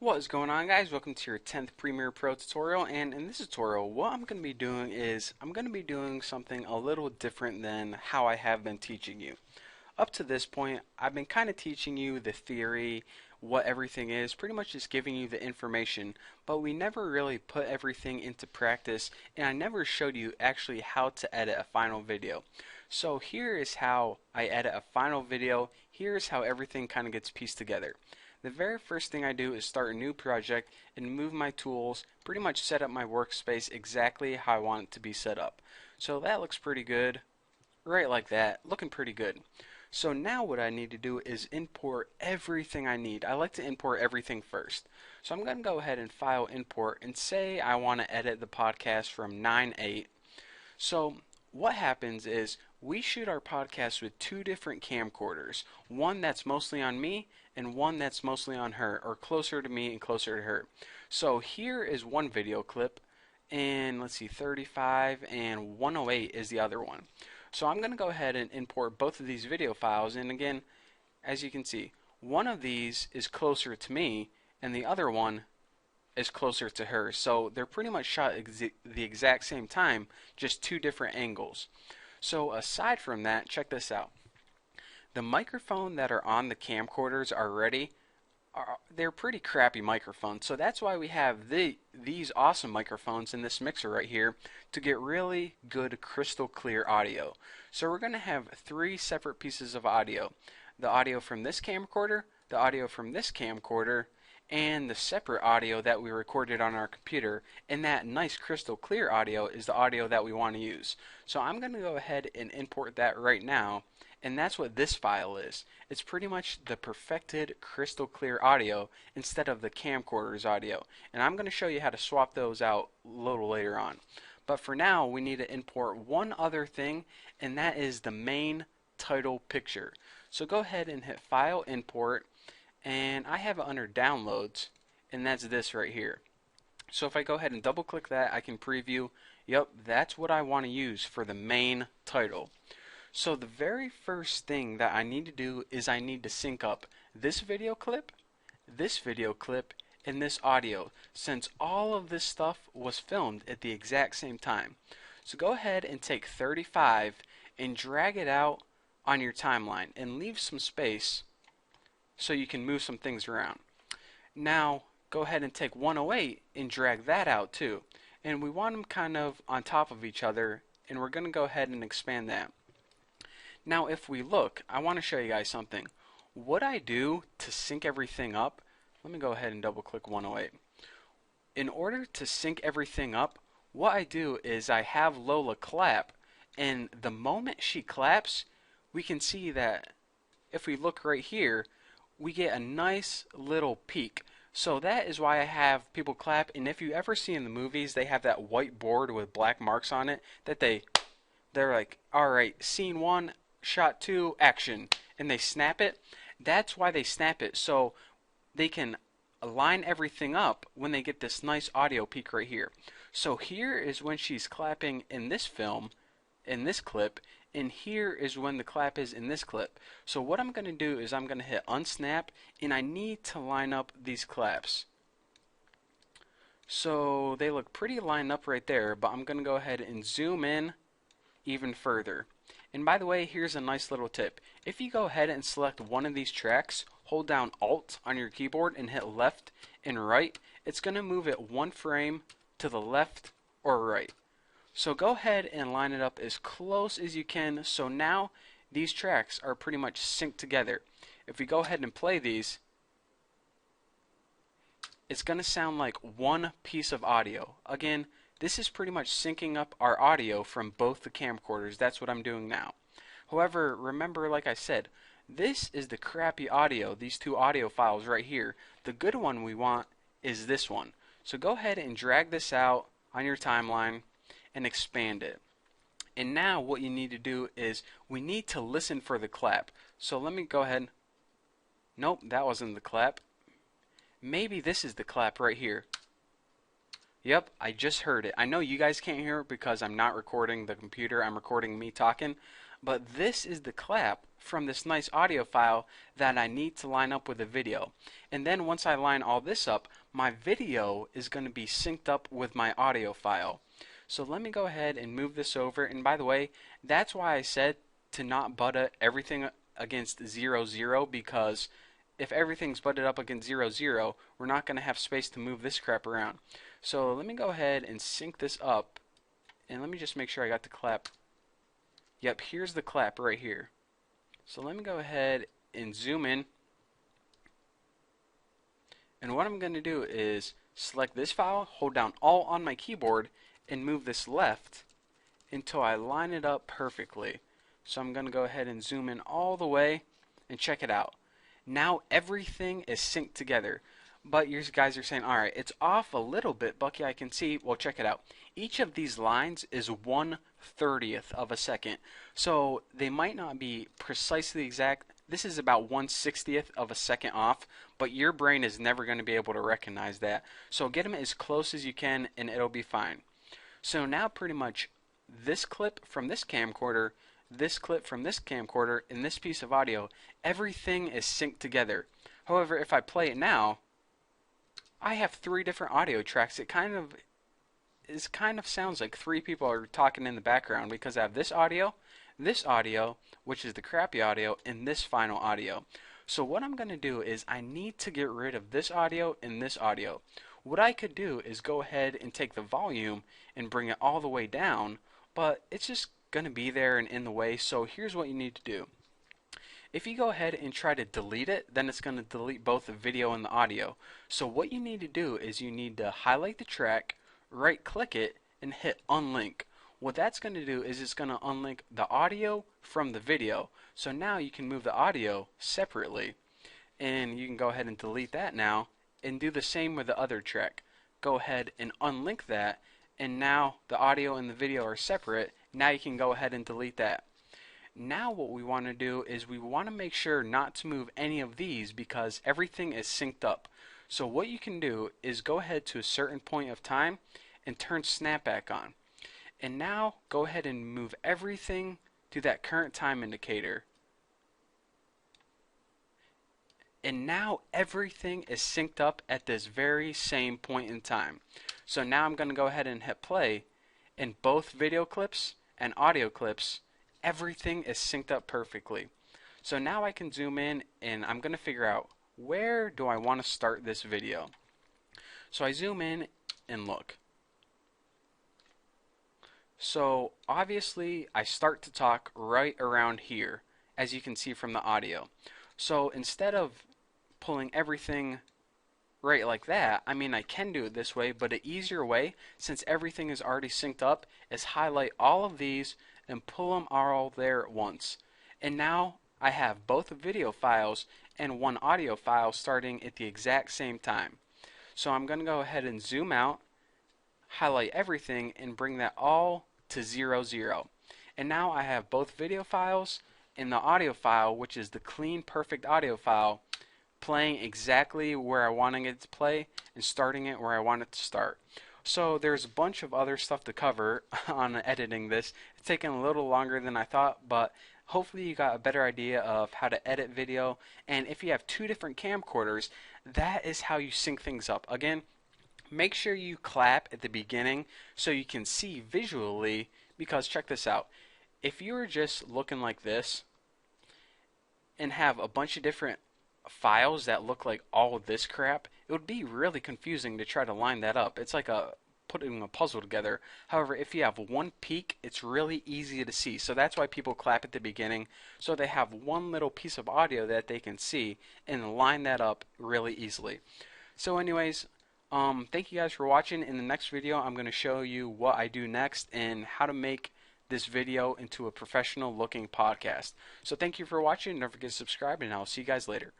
What is going on, guys? Welcome to your 10th Premiere Pro tutorial, and in this tutorial what I'm going to be doing is I'm going to be doing something a little different than how I have been teaching you. Up to this point, I've been kind of teaching you the theory, what everything is, pretty much just giving you the information, but we never really put everything into practice, and I never showed you actually how to edit a final video. So here is how I edit a final video. Here's how everything kind of gets pieced together. The very first thing I do is start a new project and move my tools, pretty much set up my workspace exactly how I want it to be set up. So that looks pretty good, right like that, looking pretty good. So now what I need to do is import everything I need. I like to import everything first. So I'm going to go ahead and file import and say I want to edit the podcast from 9.8. So what happens is we shoot our podcast with two different camcorders, one that's mostly on me and one that's mostly on her, or closer to me and closer to her. So here is one video clip, and let's see, 35 and 108 is the other one. So I'm going to go ahead and import both of these video files, and again, as you can see, one of these is closer to me and the other one is closer to her. So they're pretty much shot the exact same time, just two different angles. So aside from that, check this out. The microphone that are on the camcorders already, they're pretty crappy microphones. So that's why we have these awesome microphones in this mixer right here to get really good crystal clear audio. So we're going to have three separate pieces of audio. The audio from this camcorder, the audio from this camcorder, and the separate audio that we recorded on our computer, and that nice crystal clear audio is the audio that we want to use. So I'm going to go ahead and import that right now, and that's what this file is. It's pretty much the perfected crystal clear audio instead of the camcorder's audio, and I'm going to show you how to swap those out a little later on. But for now, we need to import one other thing, and that is the main title picture. So go ahead and hit File, Import, and I have it under Downloads, and that's this right here. So if I go ahead and double click that, I can preview. Yep, that's what I want to use for the main title. So the very first thing that I need to do is I need to sync up this video clip, and this audio, since all of this stuff was filmed at the exact same time. So go ahead and take 35 and drag it out on your timeline and leave some space so you can move some things around. Now go ahead and take 108 and drag that out too. And we want them kind of on top of each other, and we're going to go ahead and expand that. Now if we look, I want to show you guys something. What I do to sync everything up, let me go ahead and double click 108. In order to sync everything up, what I do is I have Lola clap, and the moment she claps, we can see that if we look right here, we get a nice little peak. So that is why I have people clap, and if you ever see in the movies they have that white board with black marks on it that they're like, alright, scene 1, shot 2, action, and they snap it. That's why they snap it, so they can align everything up when they get this nice audio peak right here. So here is when she's clapping in this film, in this clip, and here is when the clap is in this clip. So what I'm going to do is I'm going to hit unsnap, and I need to line up these claps. So they look pretty lined up right there, but I'm going to go ahead and zoom in even further. And by the way, here's a nice little tip. If you go ahead and select one of these tracks, hold down Alt on your keyboard and hit left and right, it's going to move it one frame to the left or right. So go ahead and line it up as close as you can, so now these tracks are pretty much synced together. If we go ahead and play these, it's going to sound like one piece of audio. Again, this is pretty much syncing up our audio from both the camcorders. That's what I'm doing now. However, remember, like I said, this is the crappy audio, these two audio files right here. The good one we want is this one. So go ahead and drag this out on your timeline and expand it. And now what you need to do is we need to listen for the clap. So let me go ahead. Nope, that wasn't the clap. Maybe this is the clap right here. Yep, I just heard it. I know you guys can't hear it because I'm not recording the computer, I'm recording me talking, but this is the clap from this nice audio file that I need to line up with the video. And then once I line all this up, my video is going to be synced up with my audio file. So let me go ahead and move this over. And by the way, that's why I said to not butt everything against 0, 0, because if everything's butted up against 0, 0, we're not going to have space to move this crap around. So let me go ahead and sync this up. And let me just make sure I got the clap. Yep, here's the clap right here. So let me go ahead and zoom in. And what I'm going to do is select this file, hold down Alt on my keyboard, and move this left until I line it up perfectly. So I'm going to go ahead and zoom in all the way and check it out. Now everything is synced together. But you guys are saying, alright, it's off a little bit, Bucky, I can see. Well, check it out. Each of these lines is 1/30th of a second. So they might not be precisely exact. This is about 1/60th of a second off, but your brain is never going to be able to recognize that. So get them as close as you can and it'll be fine. So now pretty much this clip from this camcorder, this clip from this camcorder, and this piece of audio, everything is synced together. However, if I play it now, I have 3 different audio tracks. It kind of sounds like 3 people are talking in the background because I have this audio, which is the crappy audio, and this final audio. So what I'm going to do is I need to get rid of this audio and this audio. What I could do is go ahead and take the volume and bring it all the way down, but it's just going to be there and in the way. So here's what you need to do. If you go ahead and try to delete it, then it's going to delete both the video and the audio. So what you need to do is you need to highlight the track, right click it, and hit unlink. What that's going to do is it's going to unlink the audio from the video. So now you can move the audio separately. And you can go ahead and delete that now and do the same with the other track. Go ahead and unlink that, and now the audio and the video are separate. Now you can go ahead and delete that. Now what we want to do is we want to make sure not to move any of these because everything is synced up. So what you can do is go ahead to a certain point of time and turn snapback on. And now go ahead and move everything to that current time indicator. And now everything is synced up at this very same point in time. So now I'm going to go ahead and hit play, and both video clips and audio clips, everything is synced up perfectly. So now I can zoom in and I'm going to figure out where do I want to start this video. So I zoom in and look. So obviously I start to talk right around here, as you can see from the audio. So instead of pulling everything right like that, I mean I can do it this way, but an easier way, since everything is already synced up, is highlight all of these and pull them all there at once. And now I have both video files and one audio file starting at the exact same time. So I'm going to go ahead and zoom out, highlight everything, and bring that all to 0, 0. And now I have both video files and the audio file, which is the clean, perfect audio file, playing exactly where I wanted it to play and starting it where I want it to start. So there's a bunch of other stuff to cover on editing this. It's taken a little longer than I thought, but hopefully you got a better idea of how to edit video. And if you have 2 different camcorders, that is how you sync things up. Again, make sure you clap at the beginning so you can see visually, because check this out. If you were just looking like this and have a bunch of different files that look like all of this crap, it would be really confusing to try to line that up. It's like putting a puzzle together. However, if you have one peak, it's really easy to see. So that's why people clap at the beginning, so they have one little piece of audio that they can see and line that up really easily. So anyways, thank you guys for watching. In the next video, I'm going to show you what I do next and how to make this video into a professional looking podcast. So thank you for watching. Don't forget to subscribe, and I'll see you guys later.